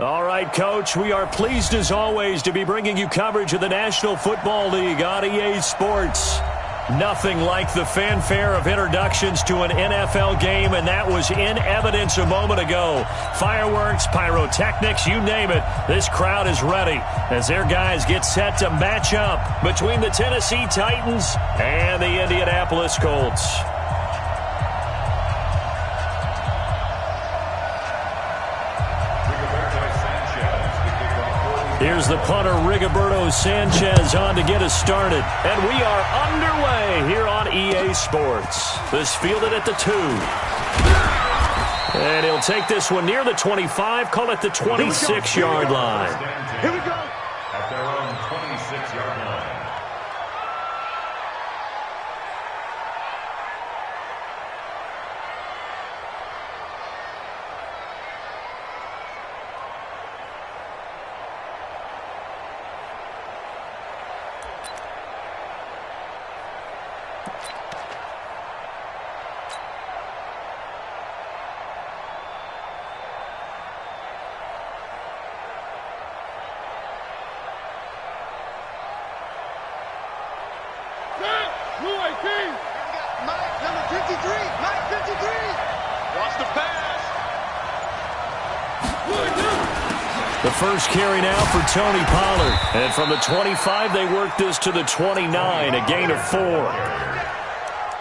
All right, Coach, we are pleased as always to be bringing you coverage of the National Football League on EA Sports. Nothing like the fanfare of introductions to an NFL game, and that was in evidence a moment ago. Fireworks, pyrotechnics, you name it. This crowd is ready as their guys get set to match up between the Tennessee Titans and the Indianapolis Colts. Here's the punter, Rigoberto Sanchez, on to get us started. And we are underway here on EA Sports. This fielded at the 2. And he'll take this one near the 25, call it the 26-yard line. Here we go. At their own 26-yard line. The first carry now for Tony Pollard. And from the 25, they work this to the 29, a gain of 4.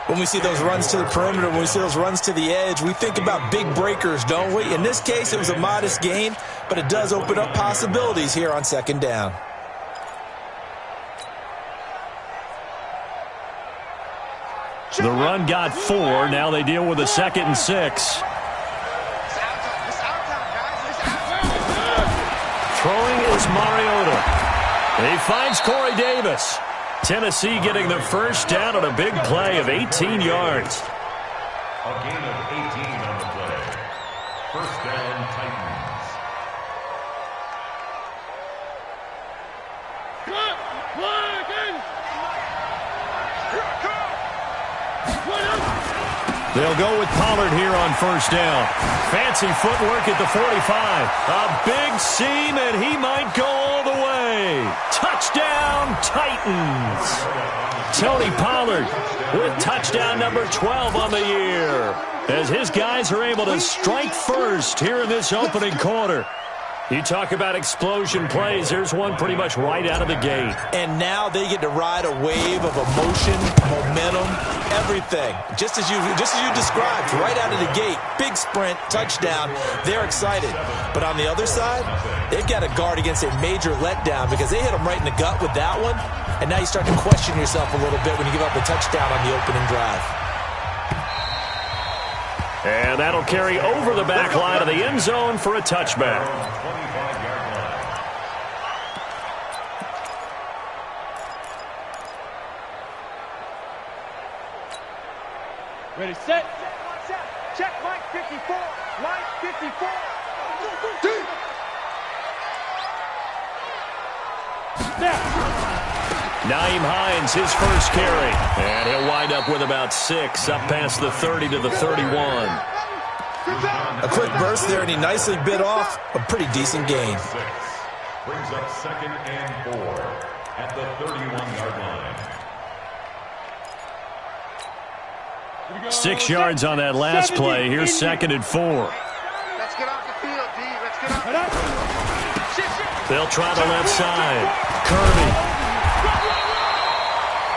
When we see those runs to the perimeter, when we see those runs to the edge, we think about big breakers, don't we? In this case, it was a modest gain, but it does open up possibilities here on second down. The run got 4. Now they deal with a 2nd and 6. Throwing is Mariota. He finds Corey Davis. Tennessee getting the first down on a big play of 18 yards. A gain of 18 on the play. First down, Titans. They'll go with Pollard here on first down. Fancy footwork at the 45. A big seam, and he might go all the way. Touchdown, Titans. Tony Pollard with touchdown number 12 on the year, as his guys are able to strike first here in this opening quarter. You talk about explosion plays. There's one pretty much right out of the gate. And now they get to ride a wave of emotion, momentum, everything. Just as you described, right out of the gate. Big sprint, touchdown. They're excited. But on the other side, they've got to guard against a major letdown because they hit them right in the gut with that one. And now you start to question yourself a little bit when you give up a touchdown on the opening drive. And that'll carry over the back line of the end zone for a touchback. Ready, set. Check, Mike 54. Mike 54. Naeem Hines, his first carry. And he'll wind up with about 6, up past the 30 to the 31. A quick burst there, and he nicely bit off a pretty decent gain. Brings up 2nd and 4 at the 31-yard line. 6 yards on that last play. Here's 2nd and 4. Let's get off the field, D. Let's get off. They'll try the left side. Kirby.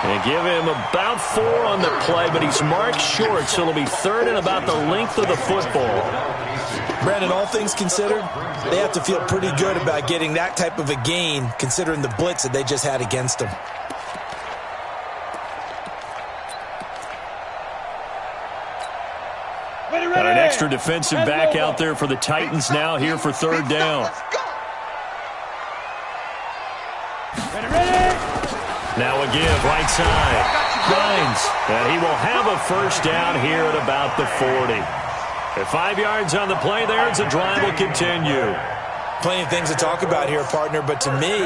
And give him about 4 on the play, but he's marked short, so it'll be 3rd and about the length of the football. Brandon, all things considered, they have to feel pretty good about getting that type of a gain, considering the blitz that they just had against them. Got an extra defensive back out there for the Titans now here for 3rd down. Now a give, right side. Hines, and he will have a first down here at about the 40. At 5 yards on the play there, as the drive will continue. Plenty of things to talk about here, partner, but to me,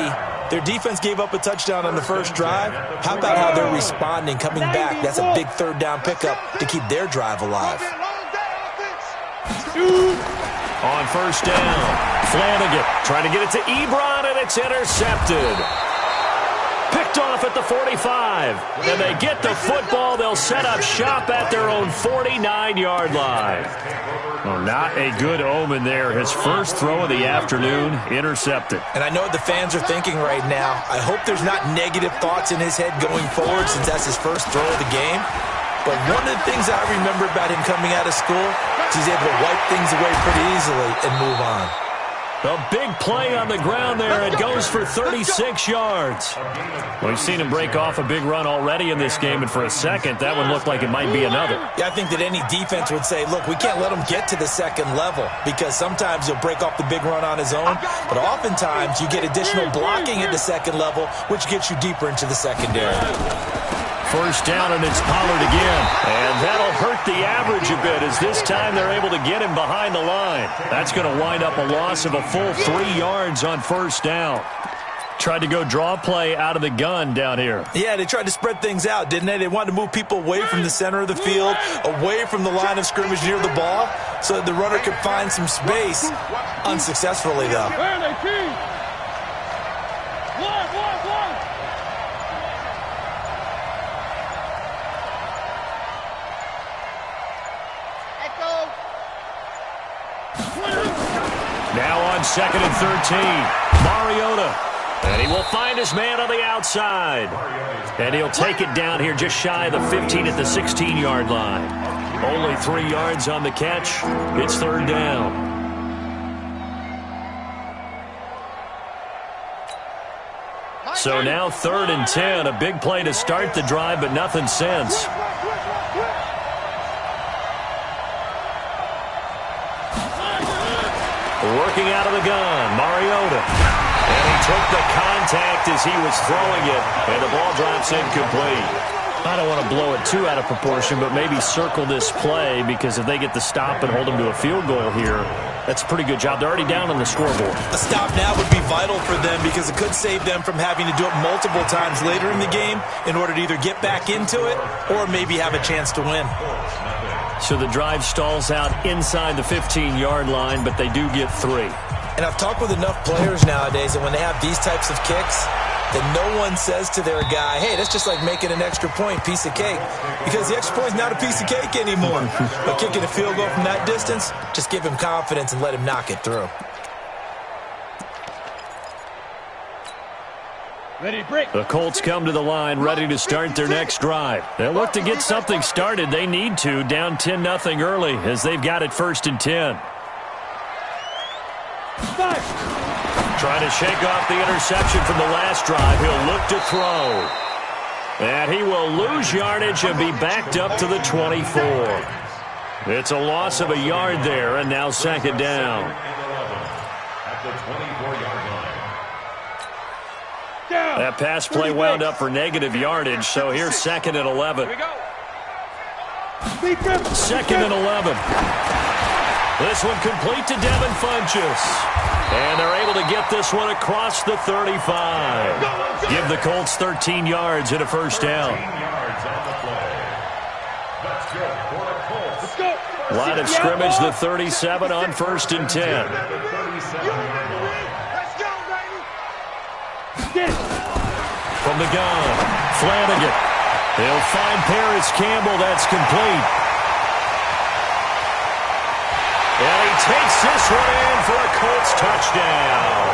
their defense gave up a touchdown on the first drive. How about how they're responding, coming back? That's a big 3rd down pickup to keep their drive alive. On first down, Flanagan trying to get it to Ebron, and it's intercepted. Picked off at the 45. And they get the football. They'll set up shop at their own 49-yard line. Well, not a good omen there. His first throw of the afternoon, intercepted. And I know what the fans are thinking right now. I hope there's not negative thoughts in his head going forward since that's his first throw of the game. But one of the things I remember about him coming out of school is he's able to wipe things away pretty easily and move on. A big play on the ground there. It goes for 36 yards. Well, we've seen him break off a big run already in this game, and for a second, that one looked like it might be another. Yeah, I think that any defense would say, look, we can't let him get to the second level because sometimes he'll break off the big run on his own, but oftentimes you get additional blocking at the second level, which gets you deeper into the secondary. First down, and it's Pollard again. And that'll hurt the average a bit as this time they're able to get him behind the line. That's going to wind up a loss of a full 3 yards on first down. Tried to go draw play out of the gun down here. Yeah, they tried to spread things out, didn't they? They wanted to move people away from the center of the field, away from the line of scrimmage near the ball, so that the runner could find some space. Unsuccessfully, though. Now on 2nd and 13, Mariota. And he will find his man on the outside. And he'll take it down here just shy of the 15 at the 16-yard line. Only 3 yards on the catch. It's third down. So now 3rd and 10. A big play to start the drive, but nothing since. Working out of the gun, Mariota. And he took the contact as he was throwing it, and the ball drops incomplete. I don't want to blow it too out of proportion, but maybe circle this play because if they get the stop and hold them to a field goal here, that's a pretty good job. They're already down on the scoreboard. A stop now would be vital for them because it could save them from having to do it multiple times later in the game in order to either get back into it or maybe have a chance to win. So the drive stalls out inside the 15-yard line, but they do get 3. And I've talked with enough players nowadays that when they have these types of kicks, that no one says to their guy, hey, that's just like making an extra point, piece of cake. Because the extra point's not a piece of cake anymore. But kicking a field goal from that distance, just give him confidence and let him knock it through. The Colts come to the line ready to start their next drive. They'll look to get something started. They need to, down 10-0 early as they've got it 1st and 10. Trying to shake off the interception from the last drive. He'll look to throw. And he will lose yardage and be backed up to the 24. It's a loss of a yard there, and now 2nd down. At the 24-yard line. That pass play wound up for negative yardage, so here's 2nd and 11. 2nd and 11. This one complete to Devin Funchess. And they're able to get this one across the 35. Give the Colts 13 yards and a first down. Line of scrimmage, the 37 on 1st and 10. From the gun, Flanagan. He'll find Paris Campbell. That's complete. And he takes this one in for a Colts touchdown.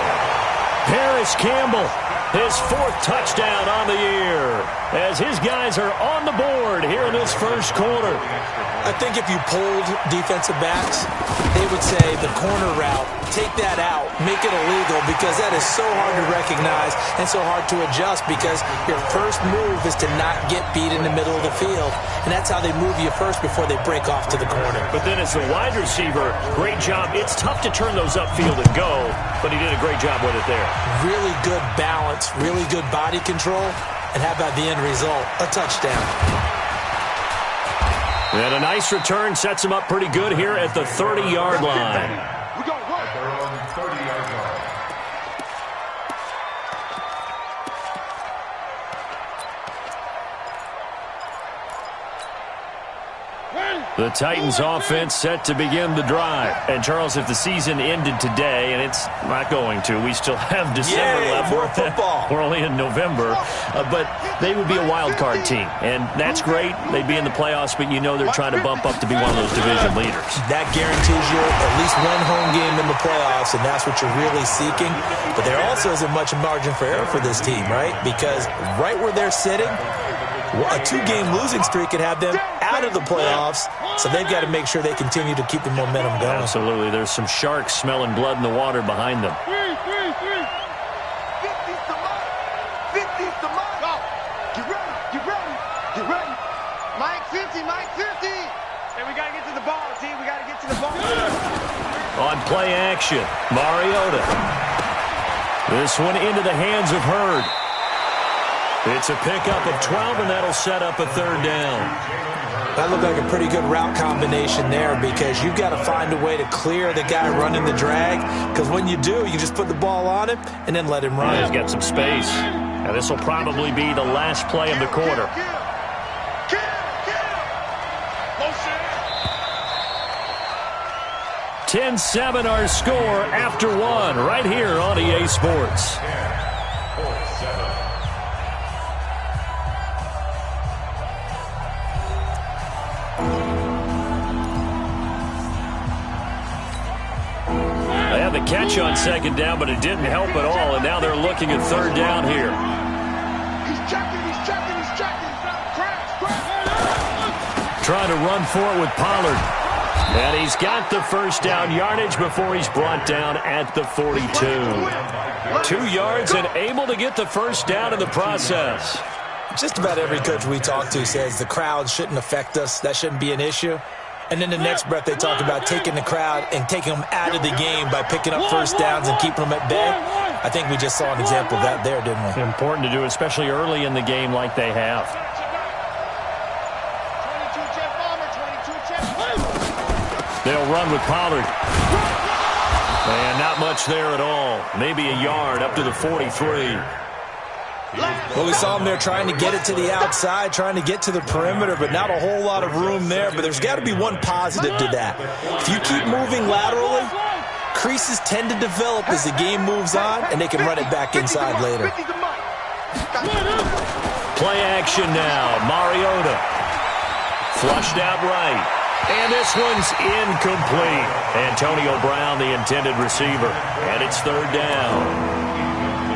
Paris Campbell, his 4th touchdown on the year, as his guys are on the board here in this first quarter. I think if you polled defensive backs, they would say the corner route, take that out, make it illegal, because that is so hard to recognize and so hard to adjust because your first move is to not get beat in the middle of the field. And that's how they move you first before they break off to the corner. But then as the wide receiver, great job. It's tough to turn those upfield and go, but he did a great job with it there. Really good balance, really good body control, and how about the end result? A touchdown. And a nice return sets him up pretty good here at the 30-yard line. We got one. At their own 30-yard line. The Titans offense set to begin the drive. And, Charles, if the season ended today, and it's not going to, we still have December left. More football. We're only in November. But they would be a wild card team. And that's great. They'd be in the playoffs, but you know they're trying to bump up to be one of those division leaders. That guarantees you at least one home game in the playoffs, and that's what you're really seeking. But there also isn't much margin for error for this team, right? Because right where they're sitting, a 2-game losing streak could have them out of the playoffs, so they've got to make sure they continue to keep the momentum going. Absolutely. There's some sharks smelling blood in the water behind them. 50's the mark. 50's the mark. Go. Get ready. Get ready. Get ready. Mike 50. Mike 50. And we got to get to the ball, team. We got to get to the ball. On play action, Mariota. This one into the hands of Hurd. It's a pickup of 12, and that'll set up a third down. That looked like a pretty good route combination there because you've got to find a way to clear the guy running the drag, because when you do, you just put the ball on him and then let him run. He's got some space. Now, this will probably be the last play of the quarter. 10-7 our score after one right here on EA Sports. The catch on second down, but it didn't help at all, and now they're looking at third down here. He's checking. Trying to run for it with Pollard. And he's got the first down yardage before he's brought down at the 42. 2 yards and able to get the first down in the process. Just about every coach we talk to says the crowd shouldn't affect us. That shouldn't be an issue. And then the next breath they talk about taking the crowd and taking them out of the game by picking up first downs and keeping them at bay. I think we just saw an example of that there, didn't we? Important to do, especially early in the game like they have. 22-10 bomber, 22-10. They'll run with Pollard. And not much there at all. Maybe a yard up to the 43. Well, we saw him there trying to get it to the outside, trying to get to the perimeter, but not a whole lot of room there. But there's got to be one positive to that. If you keep moving laterally, creases tend to develop as the game moves on, and they can run it back inside later. Play action now. Mariota. Flushed out right. And this one's incomplete. Antonio Brown, the intended receiver. And it's third down.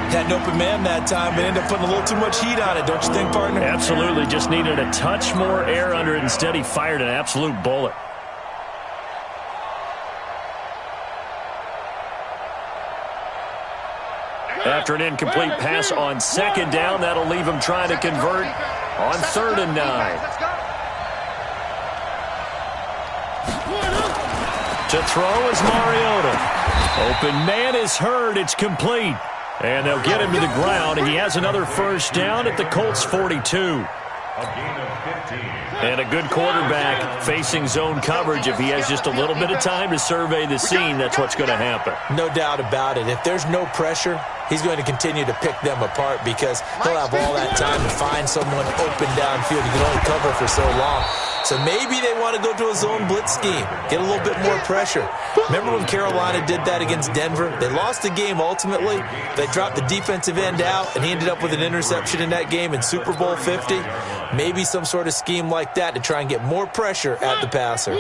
Had an open man that time, but ended up putting a little too much heat on it, don't you think, partner? Absolutely. Just needed a touch more air under it. Instead, he fired an absolute bullet. After an incomplete pass on second down, that'll leave him trying to convert on 3rd and 9. To throw is Mariota. Open man is Hurd. It's complete. And they'll get him to the ground. He has another first down at the Colts 42. And a good quarterback facing zone coverage. If he has just a little bit of time to survey the scene, that's what's going to happen. No doubt about it. If there's no pressure, he's going to continue to pick them apart because he'll have all that time to find someone open downfield. He can only cover for so long. So maybe they want to go to a zone blitz scheme, get a little bit more pressure. Remember when Carolina did that against Denver? They lost the game ultimately. They dropped the defensive end out, and he ended up with an interception in that game in Super Bowl 50. Maybe some sort of scheme like that to try and get more pressure at the passer. On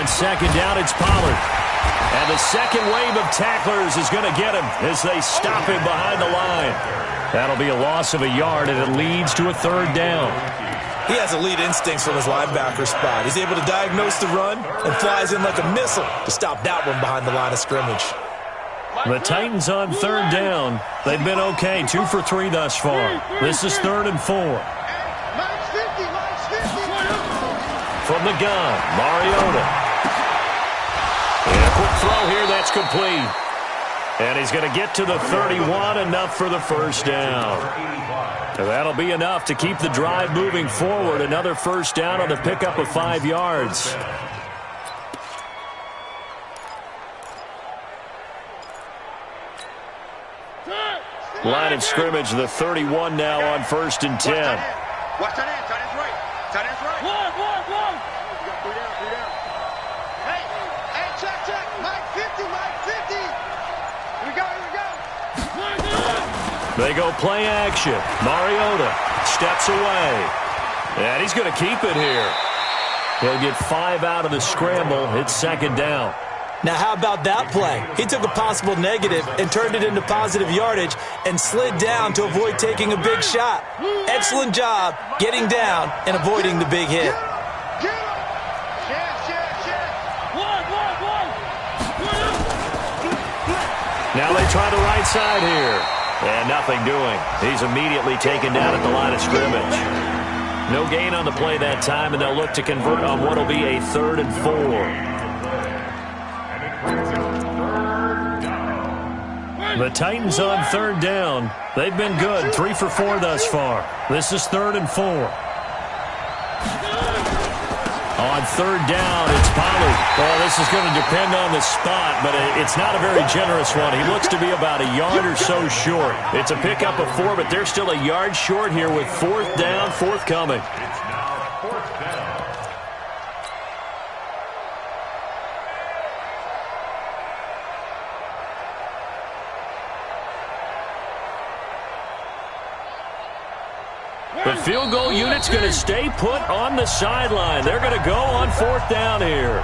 second down, it's Pollard. And the second wave of tacklers is going to get him as they stop him behind the line. That'll be a loss of a yard, and it leads to a third down. He has elite instincts from his linebacker spot. He's able to diagnose the run and flies in like a missile to stop that one behind the line of scrimmage. The Titans on third down. They've been okay, 2 for 3 thus far. This is 3rd and 4. From the gun, Mariota. And a quick throw here, that's complete. And he's going to get to the 31, enough for the first down. And that'll be enough to keep the drive moving forward. Another first down on the pickup of 5 yards. Line of scrimmage, the 31 now on 1st and 10. Watch that end. Tight end's right. Tight end's right. One. You got 3 down. Hey, check. Mike 50. Here we go. They go play action. Mariota steps away. And he's going to keep it here. He'll get 5 out of the scramble. It's 2nd down. Now, how about that play? He took a possible negative and turned it into positive yardage and slid down to avoid taking a big shot. Excellent job getting down and avoiding the big hit. Get him. Share. Now they try the right side here. And nothing doing. He's immediately taken down at the line of scrimmage. No gain on the play that time, and they'll look to convert on what will be a 3rd and 4. The Titans on 3rd down. They've been good, 3 for 4 thus far. This is 3rd and 4. On 3rd down, it's Pollard. Well, this is going to depend on the spot, but it's not a very generous one. He looks to be about a yard or so short. It's a pickup of 4, but they're still a yard short here with 4th down, forthcoming. It's now 4th down. The field goal unit's going to stay put on the sideline. They're going to go on 4th down here.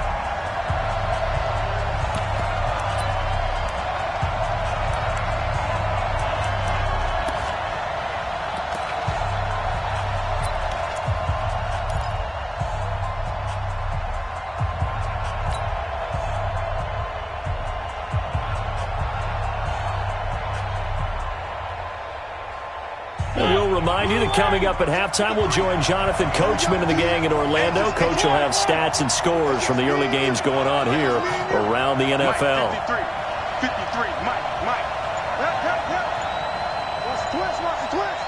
Remind you that coming up at halftime, we'll join Jonathan Coachman and the gang in Orlando. Coach will have stats and scores from the early games going on here around the NFL. 53, Mike. What's the twist?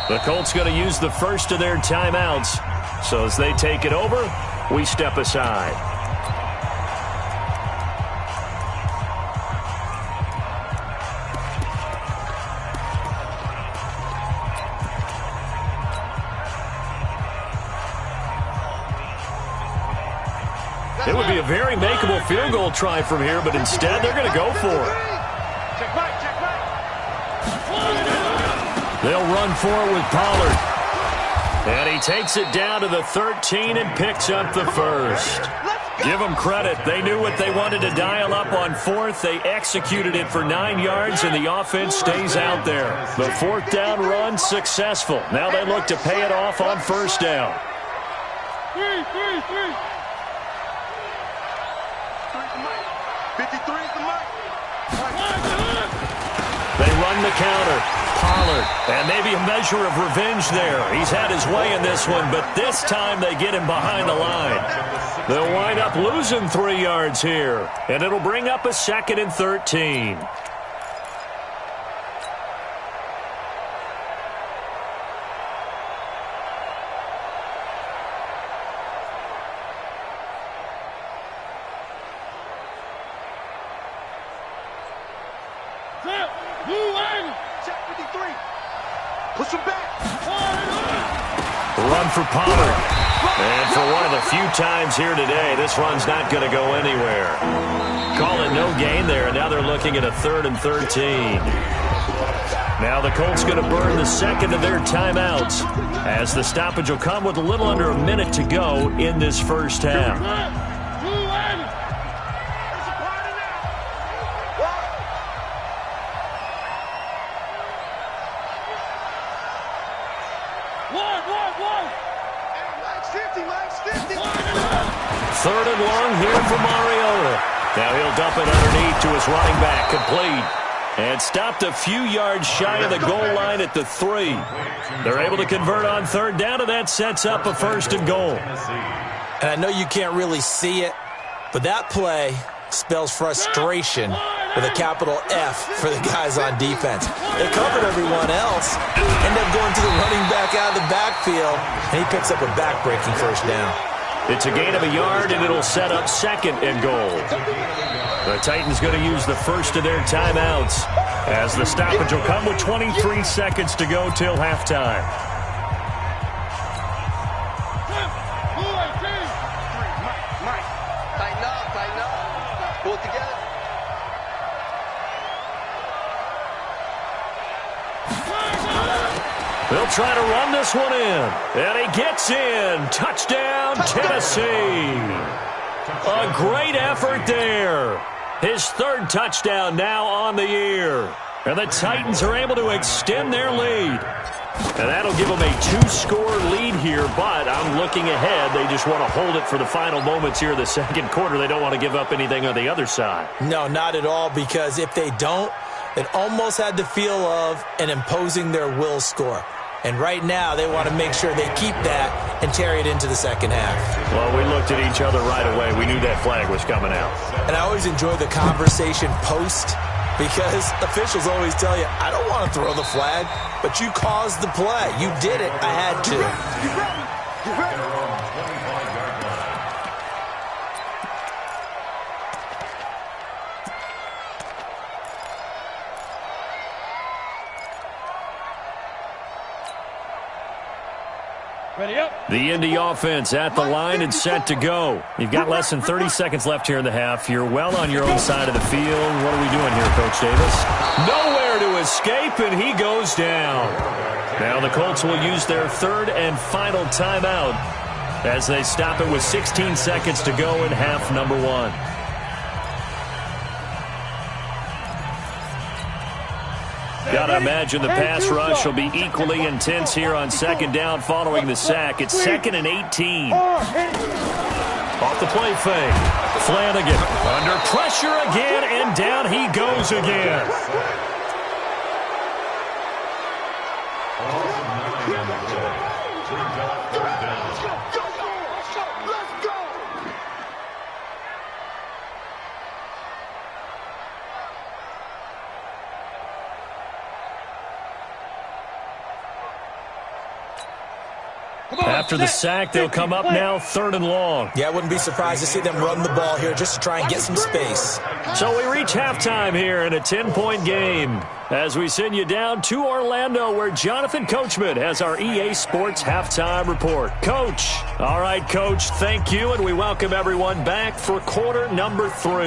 The Colts going to use the first of their timeouts. So as they take it over, we step aside. It would be a very makeable field goal try from here, but instead they're going to go for it. Check right. They'll run for it with Pollard. And he takes it down to the 13 and picks up the first. Give them credit. They knew what they wanted to dial up on 4th. They executed it for 9 yards, and the offense stays out there. The 4th down run successful. Now they look to pay it off on 1st down. 53 is the mic. They run the counter. Pollard. And maybe a measure of revenge there. He's had his way in this one, but this time they get him behind the line. They'll wind up losing 3 yards here, and it'll bring up a 2nd and 13. Check 53. Push him back. Run for Pollard. And for one of the few times here today, this run's not going to go anywhere. Call it no gain there, and now they're looking at a 3rd and 13. Now the Colts going to burn the 2nd of their timeouts as the stoppage will come with a little under a minute to go in this first half. Mike's 50. 3rd and long here for Mariota. Now he'll dump it underneath to his running back, complete. And stopped a few yards shy of the goal line at the 3. They're able to convert on 3rd down, and that sets up a 1st and goal. And I know you can't really see it, but that play spells frustration with a capital F for the guys on defense. They covered everyone else, end up going to the running back out of the backfield, and he picks up a back-breaking 1st down. It's a gain of a yard, and it'll set up 2nd and goal. The Titans going to use the first of their timeouts As the stoppage will come with 23 seconds to go till halftime. Mike, tighten up. Pull it together. They'll try to run this one in. And he gets in. Touchdown, Tennessee. A great effort there. His third touchdown now on the year. And the Titans are able to extend their lead. And that'll give them a 2-score lead here, but I'm looking ahead. They just want to hold it for the final moments here in the second quarter. They don't want to give up anything on the other side. No, not at all, because if they don't, it almost had the feel of an imposing their will score. And right now, they want to make sure they keep that and carry it into the second half. Well, we looked at each other right away. We knew that flag was coming out. And I always enjoy the conversation post, because officials always tell you, I don't want to throw the flag, but you caused the play. You did it. I had to. You ready? Ready up. The Indy offense at the line and set to go. You've got less than 30 seconds left here in the half. You're well on your own side of the field. What are we doing here, Coach Davis? Nowhere to escape, and he goes down. Now the Colts will use their third and final timeout as they stop it with 16 seconds to go in half number one. Gotta imagine the pass rush will be equally intense here on second down following the sack. It's 2nd and 18. Off the play fake. Flanagan under pressure again, and down he goes again. After the sack, they'll come up now 3rd and long. Yeah, I wouldn't be surprised to see them run the ball here just to try and get some space. So we reach halftime here in a 10-point game as we send you down to Orlando, where Jonathan Coachman has our EA Sports halftime report. Coach. All right, Coach, thank you, and we welcome everyone back for quarter number 3.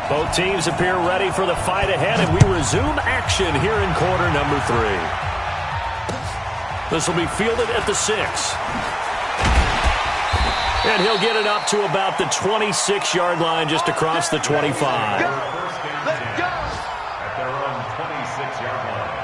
Both teams appear ready for the fight ahead, and we resume action here in quarter number 3. This will be fielded at the 6. And he'll get it up to about the 26-yard line, just across the 25. Let's go. At their own 26-yard line.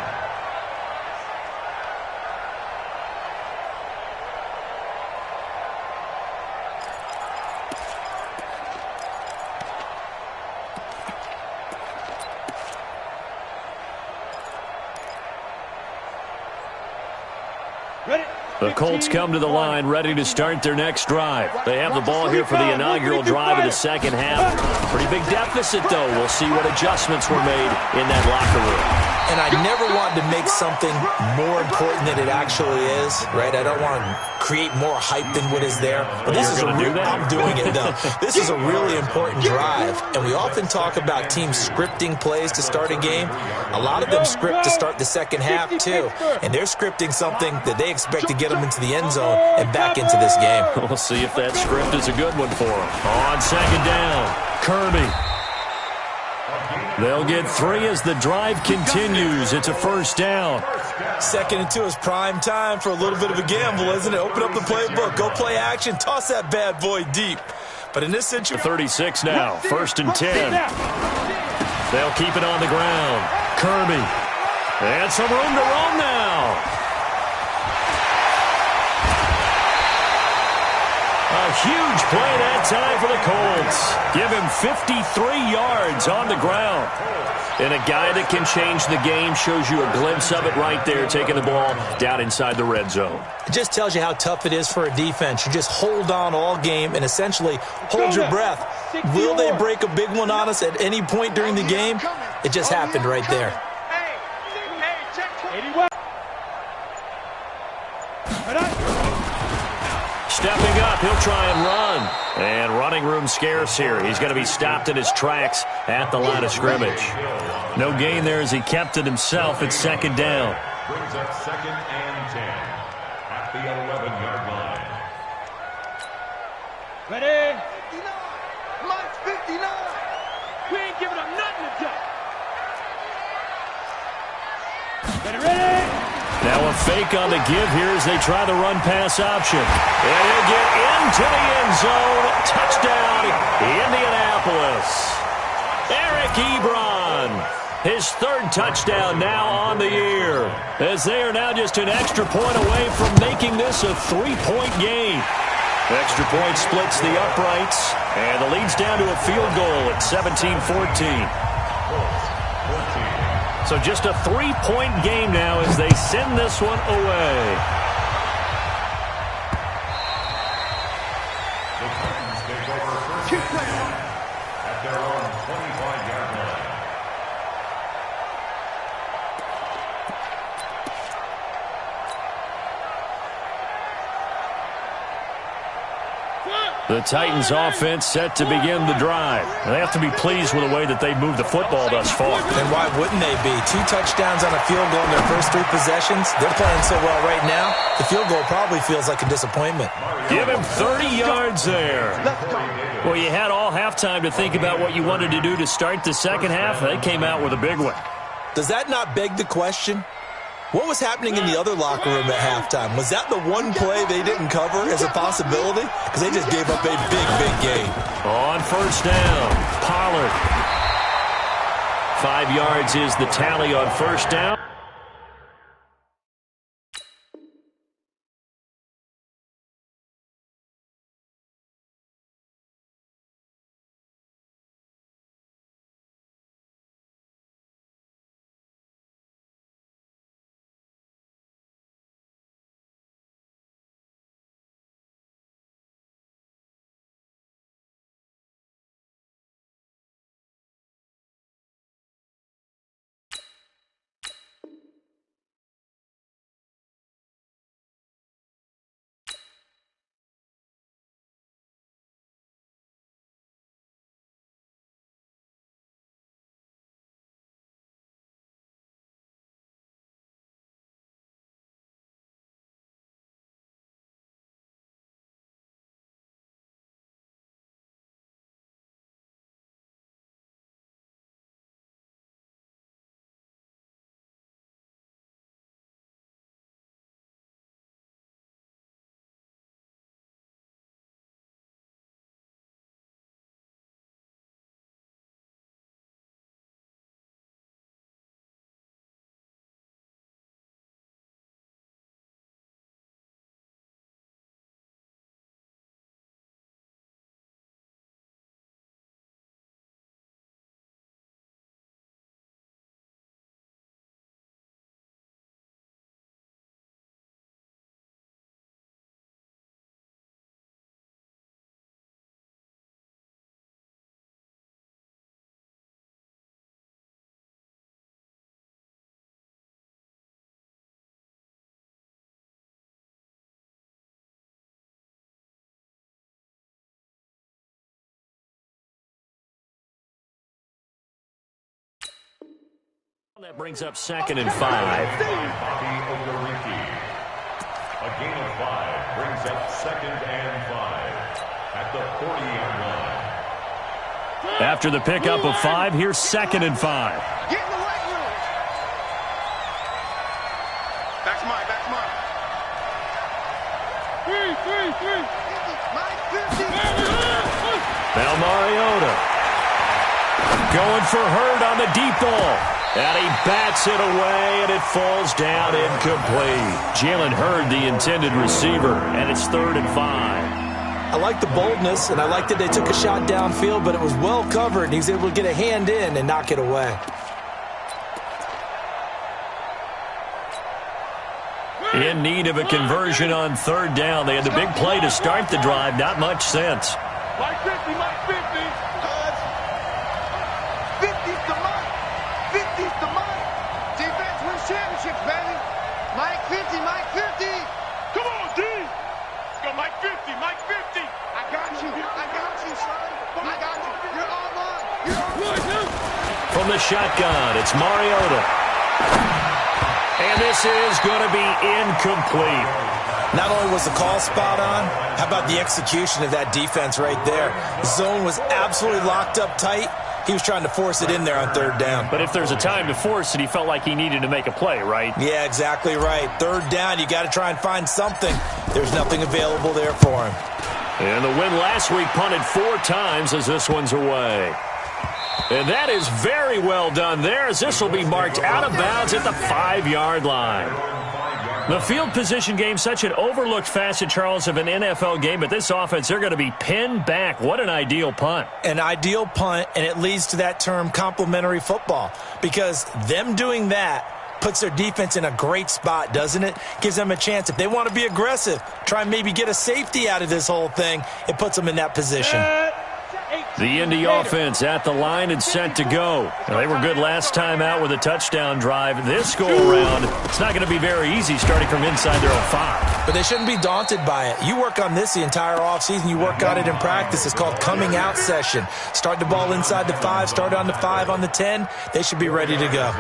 Ready. The Colts come to the line ready to start their next drive. They have the ball here for the inaugural drive of the second half. Pretty big deficit, though. We'll see what adjustments were made in that locker room. And I never wanted to make something more important than it actually is, right? I don't want to create more hype than what is there. But this is a real, I'm doing it, though. This is a really important drive. And we often talk about teams scripting plays to start a game. A lot of them script to start the second half, too. And they're scripting something that they expect to get them into the end zone and back into this game. We'll see if that script is a good one for them. On second down, Kirby. They'll get 3 as the drive continues. It's a first down. 2nd and 2 is prime time for a little bit of a gamble, isn't it? Open up the playbook, go play action, toss that bad boy deep. But in this situation, 36 now, 1st and 10. They'll keep it on the ground. Kirby. And some room to roam now. A huge play that time for the Colts. Give him 53 yards on the ground. And a guy that can change the game, shows you a glimpse of it right there, taking the ball down inside the red zone. it just tells you how tough it is for a defense. You just hold on all game and essentially hold your breath. Will they break a big one on us at any point during the game? It just happened right there. Stepping up, he'll try and run. And running room scarce here. He's going to be stopped in his tracks at the line of scrimmage. No gain there as he kept it himself at second down. Brings up 2nd and 10 at the 11-yard line. Ready? 59. Mike's 59. We ain't giving up nothing to Ready, ready? Now a fake on the give here as they try the run-pass option. And he'll get into the end zone. Touchdown, Indianapolis. Eric Ebron, his 3rd touchdown now on the year, as they are now just an extra point away from making this a 3-point game. Extra point splits the uprights, and the lead's down to a field goal at 17-14. So just a 3-point game now as they send this one away. The Titans take over first down at their own 25-yard line. The Titans offense set to begin the drive. They have to be pleased with the way that they've moved the football thus far. And why wouldn't they be? 2 touchdowns on a field goal in their first 3 possessions. They're playing so well right now, the field goal probably feels like a disappointment. Give him 30 yards there. Well, you had all halftime to think about what you wanted to do to start the second half. They came out with a big one. Does that not beg the question? What was happening in the other locker room at halftime? Was that the one play they didn't cover as a possibility? Because they just gave up a big gain. On first down, Pollard. 5 yards is the tally on first down. That brings up 2nd and 5. A gain of 5 brings up 2nd and 5 at the 40-yard line. After the pickup of 5, here's 2nd and 5. Get in the weight room. That's mine. Three. Mike 50. Now Mariota going for Hurd on the deep ball. And he bats it away, and it falls down incomplete. Jalen Hurd, the intended receiver, and it's 3rd and 5. I like the boldness, and I like that they took a shot downfield, but it was well covered, and he was able to get a hand in and knock it away. In need of a conversion on 3rd down. They had the big play to start the drive. Not much sense. Mike 50. 50's the Mike. 50's the Mike. Defense wins championships, baby. Mike 50. Come on, D. Let's go, Mike 50. the shotgun. It's Mariota. And this is going to be incomplete. Not only was the call spot on, how about the execution of that defense right there? The zone was absolutely locked up tight. He was trying to force it in there on third down. But if there's a time to force it, he felt like he needed to make a play, right? Yeah, exactly right. Third down, you got to try and find something. There's nothing available there for him. And the win last week punted 4 times as this one's away. And that is very well done there, as this will be marked out of bounds at the 5-yard line. The field position game, such an overlooked facet, Charles, of an NFL game, but this offense, they're going to be pinned back. What an ideal punt. An ideal punt, and it leads to that term complementary football, because them doing that puts their defense in a great spot, doesn't it? Gives them a chance. If they want to be aggressive, try and maybe get a safety out of this whole thing, it puts them in that position. The Indy offense at the line and set to go. Now, they were good last time out with a touchdown drive. This go-around, it's not going to be very easy starting from inside their own 5. But they shouldn't be daunted by it. You work on this the entire offseason. You work on it in practice. It's called coming out session. Start the ball inside the 5, start on the 5, on the 10. They should be ready to go.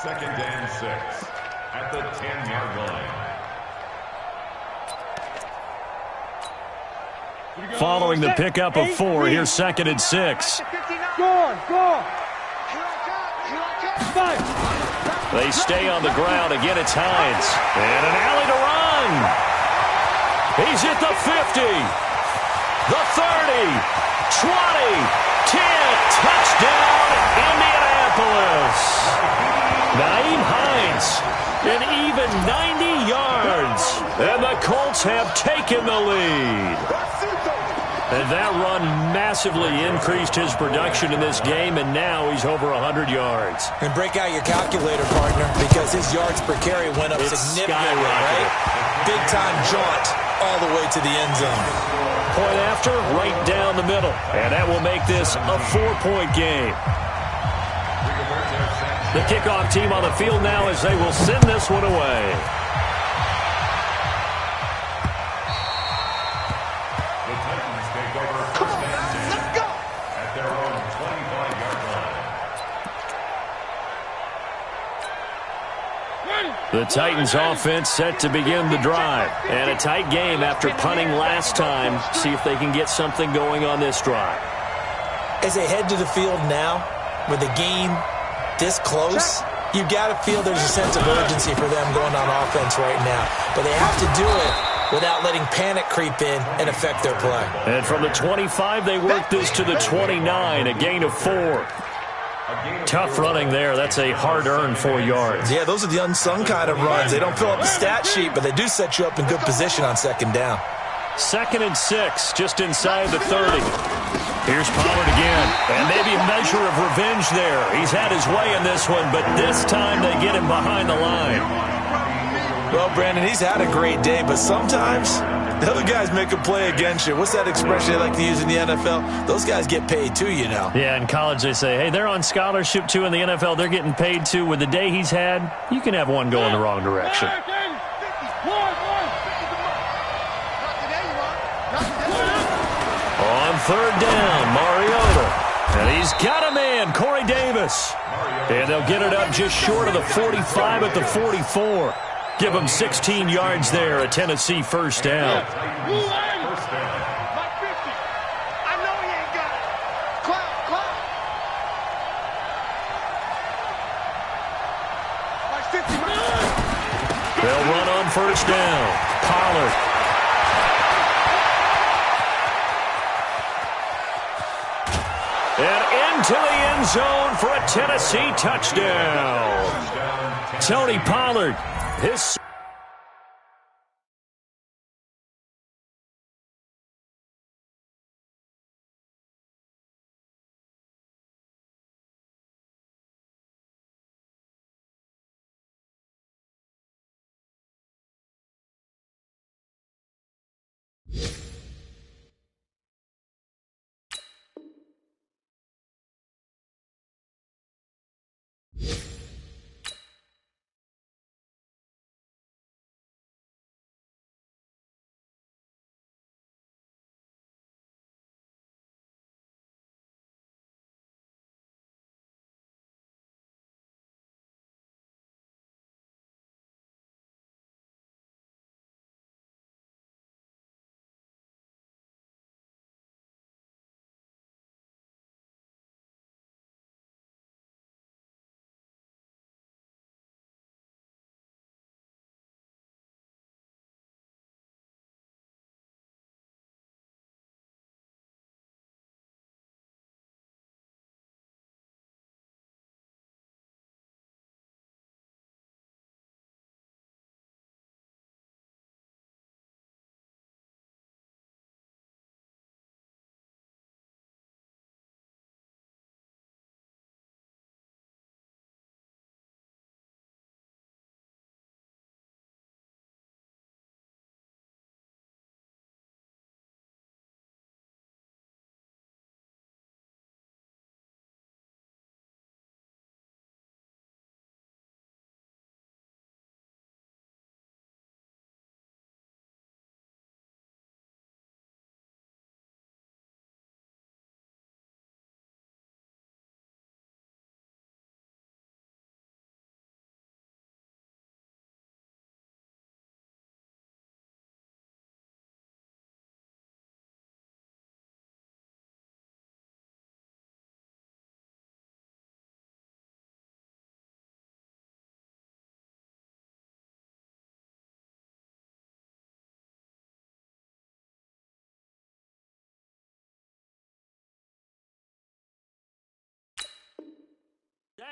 Second and 6 at the 10-yard line. Following the pickup of 4, here's second and 6. They stay on the ground. Again, it's Hines. And an alley to run. He's at the 50, the 30, 20, 10. Touchdown, Indianapolis. Naeem Hines, an even 90 yards. And the Colts have taken the lead. And that run massively increased his production in this game, and now he's over 100 yards. And break out your calculator, partner, because his yards per carry went up significantly, right? Big-time jaunt all the way to the end zone. Point after, right down the middle. And that will make this a 4-point game. The kickoff team on the field now as they will send this one away. The Titans offense set to begin the drive. And a tight game after punting last time. See if they can get something going on this drive. As they head to the field now, with the game this close, you've got to feel there's a sense of urgency for them going on offense right now. But they have to do it without letting panic creep in and affect their play. And from the 25, they work this to the 29, a gain of 4. Tough running there. That's a hard-earned 4 yards. Yeah, those are the unsung kind of runs. They don't fill up the stat sheet, but they do set you up in good position on second down. Second and 6, just inside the 30. Here's Pollard again. And maybe a measure of revenge there. He's had his way in this one, but this time they get him behind the line. Well, Brandon, he's had a great day, but sometimes the other guys make a play against you. What's that expression they like to use in the NFL? Those guys get paid too, you know. Yeah, in college they say, hey, they're on scholarship too. In the NFL, they're getting paid too. With the day he's had, you can have one go in the wrong direction. On third down, Mariota. And he's got a man, Corey Davis. And they'll get it up just short of the 45 at the 44. Give him 16 yards there, a Tennessee first down. They'll run on first down. Pollard. And into the end zone for a Tennessee touchdown. Tony Pollard. His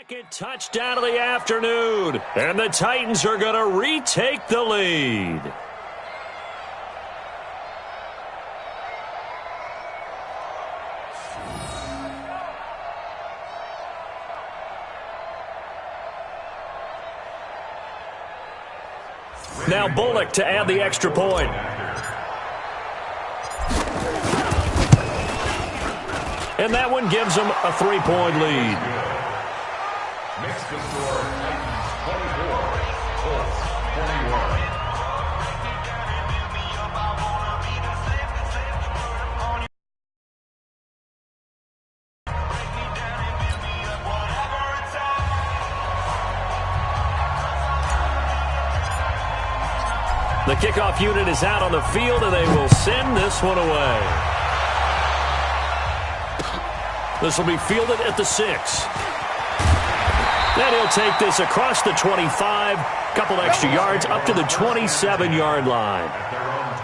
Second touchdown of the afternoon, and the Titans are going to retake the lead. Now Bullock to add the extra point. And that one gives them a 3-point lead. Makes the score Titans 24, Colts 21. The kickoff unit is out on the field, and they will send this one away. This will be fielded at the 6. Then he'll take this across the 25, couple extra yards up to the 27-yard line. At their own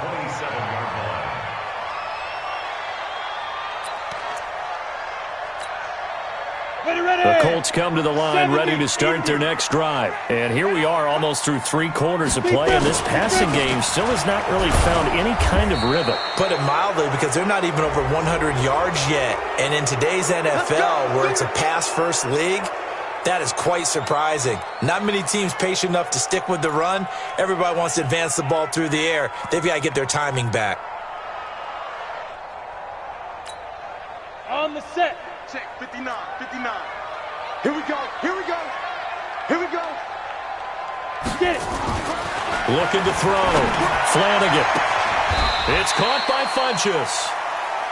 27-yard line. The Colts come to the line ready to start their next drive. And here we are almost through 3 quarters of play, and this passing game still has not really found any kind of rhythm. Put it mildly, because they're not even over 100 yards yet. And in today's NFL, where it's a pass-first league, that is quite surprising. Not many teams patient enough to stick with the run. Everybody wants to advance the ball through the air. They've got to get their timing back. On the set. Check 59, 59. Here we go, here we go, here we go. Get it. Looking to throw. Flanagan. It's caught by Funchess.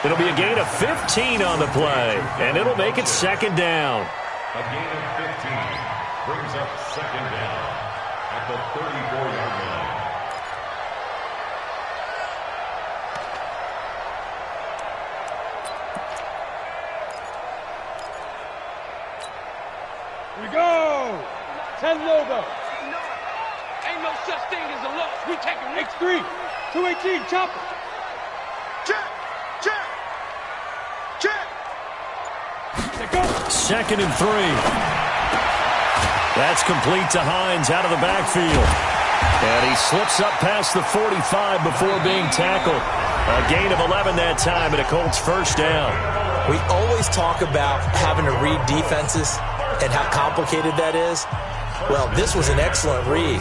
It'll be a gain of 15 on the play, and it'll make it second down. A gain of 15 brings up second down at the 34-yard line. Here we go. 10 logo. Ain't no such thing as a loss. We taking X3. 218, chopper. Check, check, check. Second and 3. That's complete to Hines out of the backfield. And he slips up past the 45 before being tackled. A gain of 11 that time and a Colts first down. We always talk about having to read defenses and how complicated that is. Well, this was an excellent read.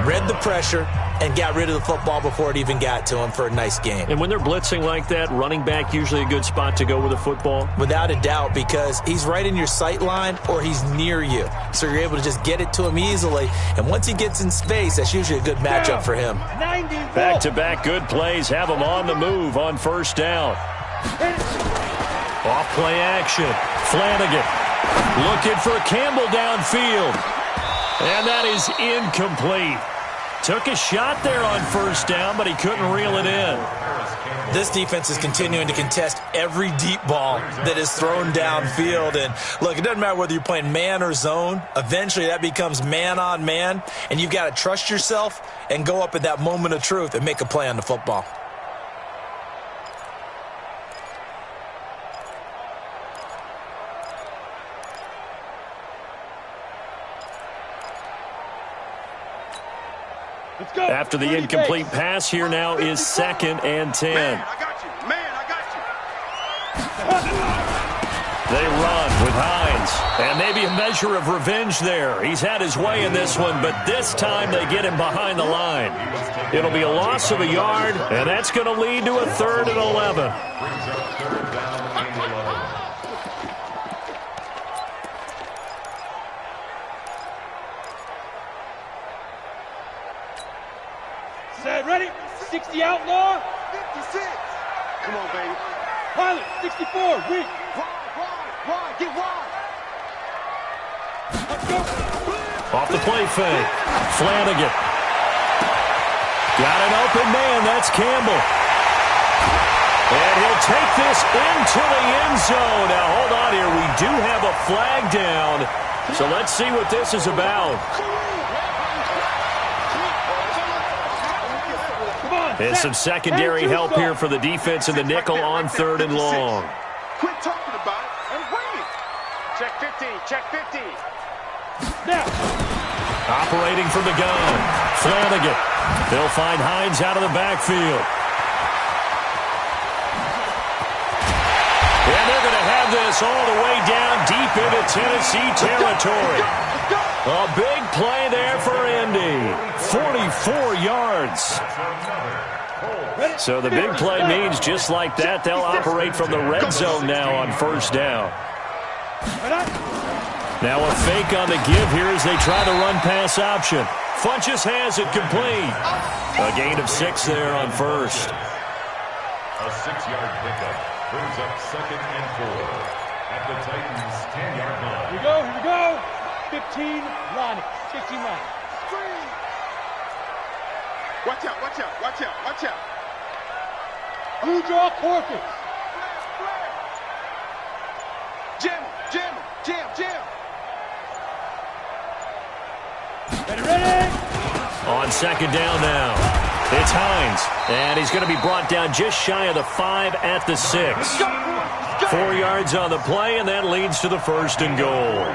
Read the pressure and got rid of the football before it even got to him for a nice game. And when they're blitzing like that, running back usually a good spot to go with the football? Without a doubt, because he's right in your sight line or he's near you. So you're able to just get it to him easily. And once he gets in space, that's usually a good matchup for him. Back-to-back good plays have him on the move on first down. Off play action. Flanagan looking for Campbell downfield. And that is incomplete. Took a shot there on first down, but he couldn't reel it in. This defense is continuing to contest every deep ball that is thrown downfield. And look, it doesn't matter whether you're playing man or zone. Eventually that becomes man on man, and you've got to trust yourself and go up at that moment of truth and make a play on the football. After the incomplete pass, here now is second and 10. Man, I got you. Man, I got you. They run with Hines. And maybe a measure of revenge there. He's had his way in this one, but this time they get him behind the line. It'll be a loss of a yard, and that's going to lead to a 3rd and 11. Brings up 3rd down and 11. Set, ready? 60 outlaw. 56. Come on, baby. Pilot, 64. Weak. Wide. Get wide. Let's go. Off the play fake. Flanagan. Got an open man. That's Campbell. And he'll take this into the end zone. Now, hold on here. We do have a flag down. So let's see what this is about. And some secondary help here for the defense in the nickel on 3rd and long. Quit talking about it and bring it. Check 15. Check 15. Operating from the gun, Flanagan. They'll find Hines out of the backfield. And they're going to have this all the way down deep into Tennessee territory. A big play there for Indy. 44 yards. So the big play means just like that, they'll operate from the red zone now on first down. Now a fake on the give here as they try the run-pass option. Funchess has it complete. A gain of 6 there on first. A 6-yard pickup brings up 2nd and 4 at the Titans' 10-yard line. Here we go. 15 line. 16 line. Watch out. Blue draw Corpus. Jam. Ready? On second down now, it's Hines, and he's going to be brought down just shy of the 5 at the 6. 4 yards on the play, and that leads to the 1st and goal.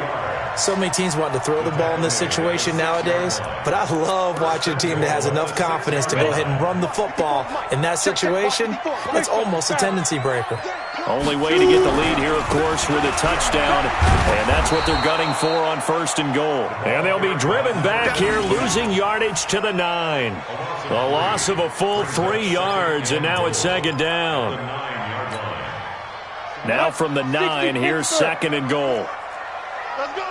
So many teams want to throw the ball in this situation nowadays, but I love watching a team that has enough confidence to go ahead and run the football. In that situation, that's almost a tendency breaker. Only way to get the lead here, of course, with a touchdown, and that's what they're gunning for on 1st and goal. And they'll be driven back here, losing yardage to the 9. A loss of a full 3 yards, and now it's 2nd down. Now from the 9, here's 2nd and goal. Let's go.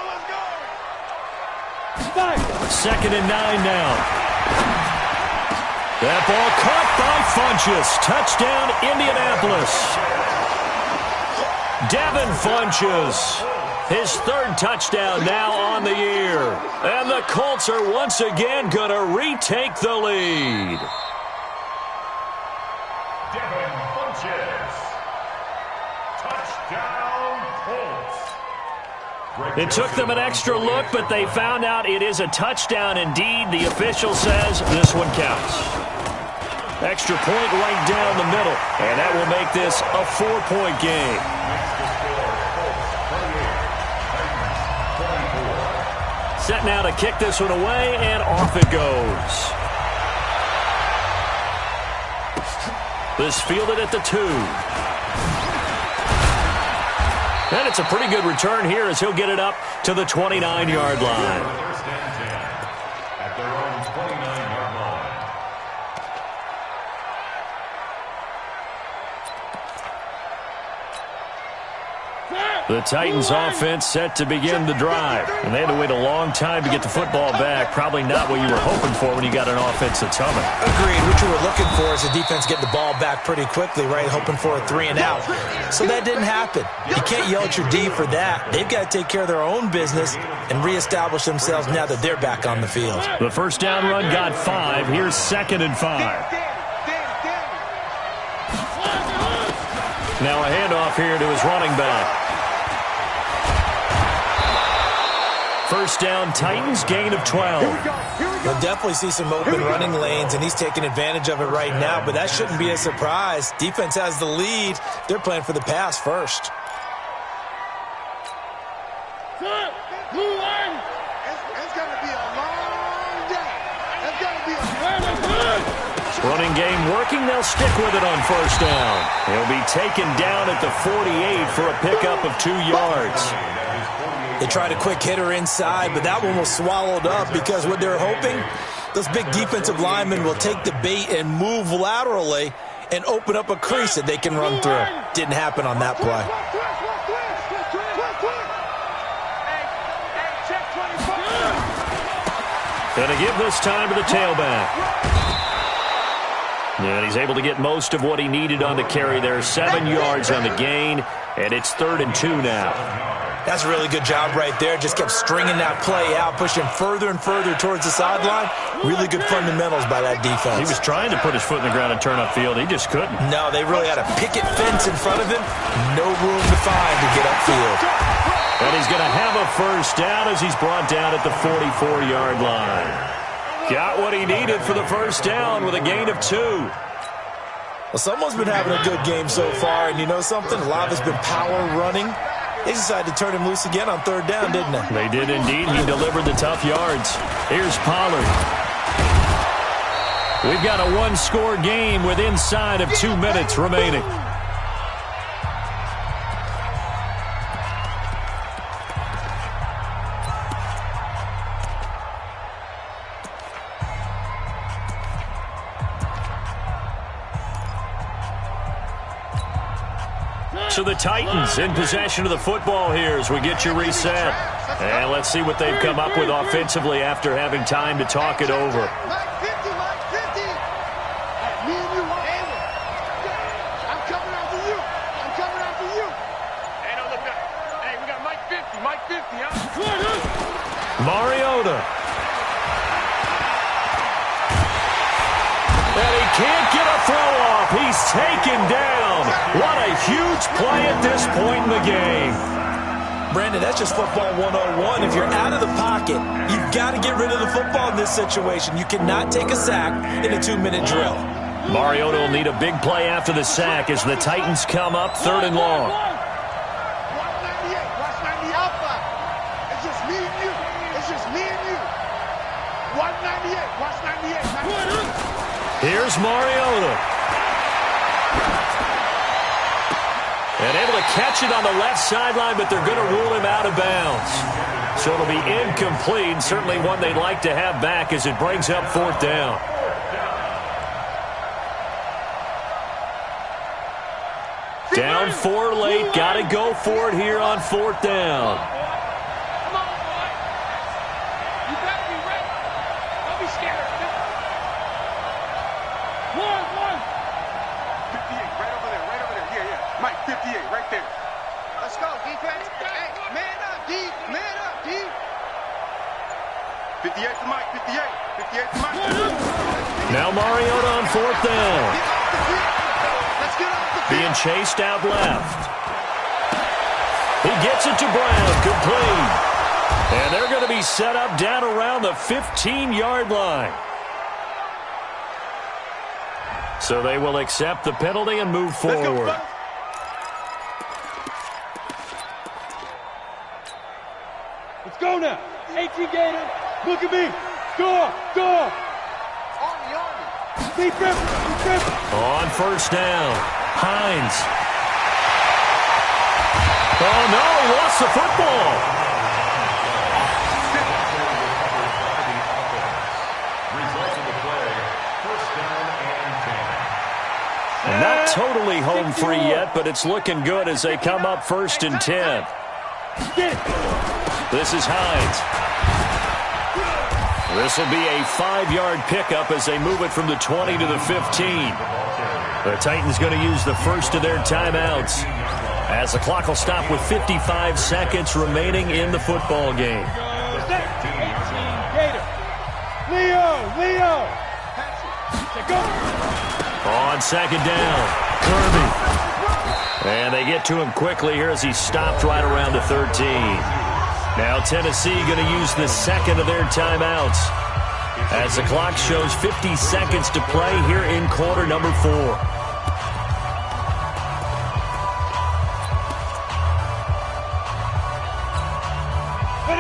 2nd and 9 now. That ball caught by Funchess. Touchdown, Indianapolis. Devin Funchess, his 3rd touchdown now on the year. And the Colts are once again going to retake the lead. Devin Funchess. Touchdown, Colts. It took them an extra look, but they found out it is a touchdown indeed. The official says this one counts. Extra point right down the middle, and that will make this a 4-point game. Set now to kick this one away, and off it goes. This fielded at the 2. And it's a pretty good return here as he'll get it up to the 29-yard line. First and 10 at their own 29-yard line. The Titans offense set to begin the drive. And they had to wait a long time to get the football back. Probably not what you were hoping for when you got an offense that's humming. Agreed. What you were looking for is the defense getting the ball back pretty quickly, right? Hoping for a 3 and out. So that didn't happen. You can't yell at your D for that. They've got to take care of their own business and reestablish themselves now that they're back on the field. The first down run got 5. Here's 2nd and 5. Now a handoff here to his running back. First down, Titans, gain of 12. We'll definitely see some open running lanes, and he's taking advantage of it right now, but that shouldn't be a surprise. Defense has the lead. They're playing for the pass first. It's going to be a long day. It's going to be a Running game working. They'll stick with it on first down. He'll be taken down at the 48 for a pickup of 2 yards. They tried a quick hitter inside, but that one was swallowed up because what they're hoping, those big defensive linemen will take the bait and move laterally and open up a crease that they can run through. Didn't happen on that play. Going to give this time to the tailback. And he's able to get most of what he needed on the carry there. 7 yards on the gain, and it's 3rd and 2 now. That's a really good job right there. Just kept stringing that play out, pushing further and further towards the sideline. Really good fundamentals by that defense. He was trying to put his foot in the ground and turn upfield. He just couldn't. No, they really had a picket fence in front of him. No room to find to get upfield. And he's going to have a first down as he's brought down at the 44-yard line. Got what he needed for the first down with a gain of 2. Well, someone's been having a good game so far, and you know something? A lot of it's been power running. They decided to turn him loose again on third down, didn't they? They did indeed. He delivered the tough yards. Here's Pollard. We've got a one-score game with inside of 2 minutes remaining. So the Titans in possession of the football here as we get you reset. And let's see what they've come up with offensively after having time to talk it over. Mike 50, Mike 50. Me and you, I'm coming after you. I'm coming after you. Hey, don't look up. Hey, we got Mike 50, Mike 50, huh? Mariota. And he can't get a throw off. He's taken down. What a huge play at this point in the game. Brandon, that's just football 101. If you're out of the pocket, you've got to get rid of the football in this situation. You cannot take a sack in a 2-minute drill. Mariota will need a big play after the sack as the Titans come up third and long. Watch 98. Watch 90 Alpha. It's just me and you. It's just me and you. Watch 98. Watch 98. Here's Mariota. And able to catch it on the left sideline, but they're going to rule him out of bounds. So it'll be incomplete, certainly one they'd like to have back as it brings up fourth down. Down 4 late, got to go for it here on fourth down. Come on, boy. You better be ready. Don't be scared. 58, right over there. Yeah. Mike, 58, right there. Let's go, defense. Hey, man up, D. Man up, D. 58 to Mike, 58. 58 to Mike. Now Mariota on fourth down. Let's get off the field. Being chased out left. He gets it to Brown, complete. And they're going to be set up down around the 15-yard line. So they will accept the penalty and move forward. Let's go now. 18 Gator. Look at me. Score. Army. Be tripping. On first down, Hines. Oh, no, he lost the football. Results of the play, first down and 10. And not totally home free yet, but it's looking good as they come up first and 10. This is Hines. This will be a 5-yard pickup as they move it from the 20 to the 15. The Titans going to use the first of their timeouts as the clock will stop with 55 seconds remaining in the football game. 18 Gator. Leo. Go. On second down, Kirby. And they get to him quickly here as he stopped right around the 13. Now Tennessee going to use the second of their timeouts as the clock shows 50 seconds to play here in quarter number 4.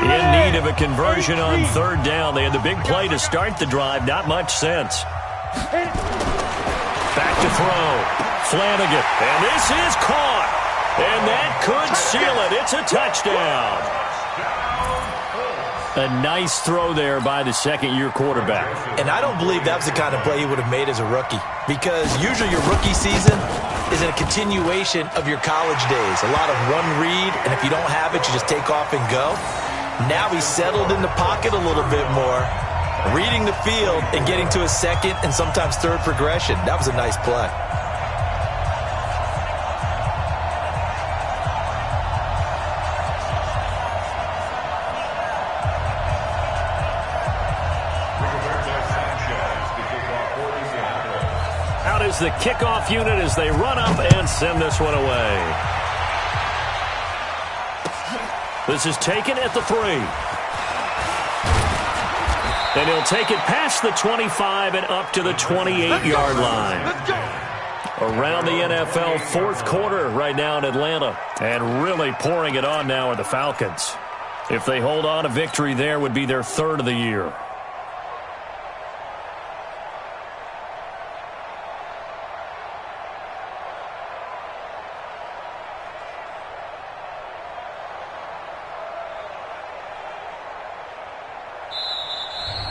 In need of a conversion on third down. They had the big play to start the drive. Not much sense. Back to throw. Flanagan. And this is caught. And that could seal it. It's a touchdown. A nice throw there by the second-year quarterback. And I don't believe that was the kind of play he would have made as a rookie, because usually your rookie season is a continuation of your college days. A lot of one read, and if you don't have it, you just take off and go. Now he's settled in the pocket a little bit more, reading the field and getting to a second and sometimes third progression. That was a nice play. Out is the kickoff unit as they run up and send this one away. This is taken at the 3. Then he'll take it past the 25 and up to the 28-yard line. Let's go. around the NFL, fourth quarter right now in Atlanta. And really pouring it on now are the Falcons. If they hold on, a victory there would be their third of the year.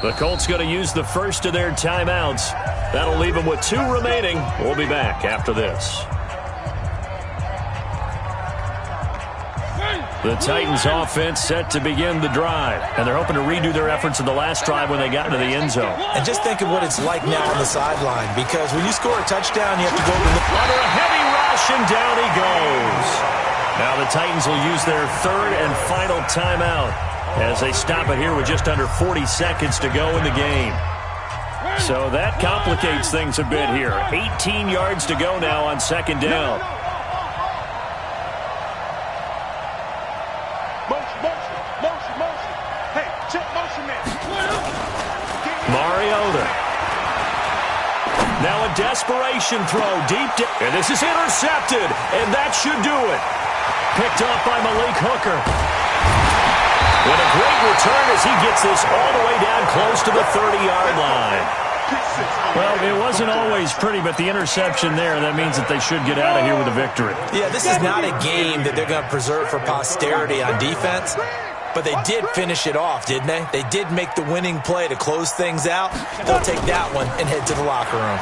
The Colts going to use the first of their timeouts. That'll leave them with 2 remaining. We'll be back after this. The Titans offense set to begin the drive. And they're hoping to redo their efforts in the last drive when they got into the end zone. And just think of what it's like now on the sideline. Because when you score a touchdown, you have to go to the... Under a heavy rush, and down he goes. Now the Titans will use their third and final timeout as they stop it here with just under 40 seconds to go in the game. So that complicates things a bit here. 18 yards to go now on second down. Motion. Hey, check motion, man. Mariota. Now a desperation throw deep down. And this is intercepted, and that should do it. Picked off by Malik Hooker. With a great return as he gets this all the way down close to the 30-yard line. Well, it wasn't always pretty, but the interception there, that means that they should get out of here with a victory. Yeah, this is not a game that they're going to preserve for posterity on defense, but they did finish it off, didn't they? They did make the winning play to close things out. They'll take that one and head to the locker room.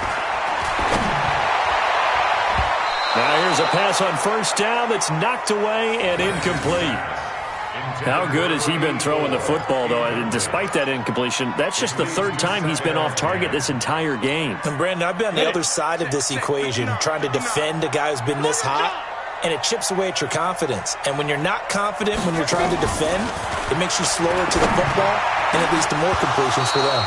Now here's a pass on first down that's knocked away and incomplete. How good has he been throwing the football, though? And despite that incompletion, that's just the third time he's been off target this entire game. And, Brandon, I've been on the other side of this equation, trying to defend a guy who's been this hot, and it chips away at your confidence. And when you're not confident when you're trying to defend, it makes you slower to the football, and it leads to more completions for them.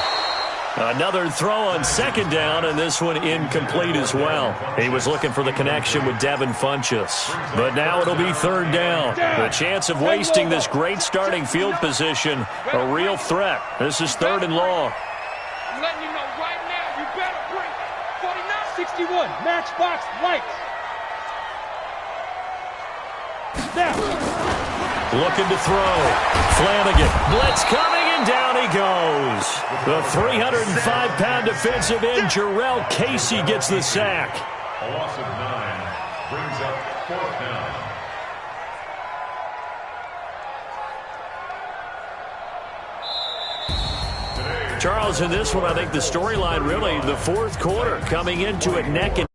Another throw on second down, and this one incomplete as well. He was looking for the connection with Devin Funchess. But now it'll be third down. The chance of wasting this great starting field position, a real threat. This is third and long. I'm letting you know right now, you better bring 49-61, matchbox lights. Now. Looking to throw. Flanagan. Blitz coming, and down he goes. The 305-pound defensive end, Jarrell Casey, gets the sack. A loss of 9 brings up fourth down. Charles, in this one, I think the storyline really, the fourth quarter, coming into it neck and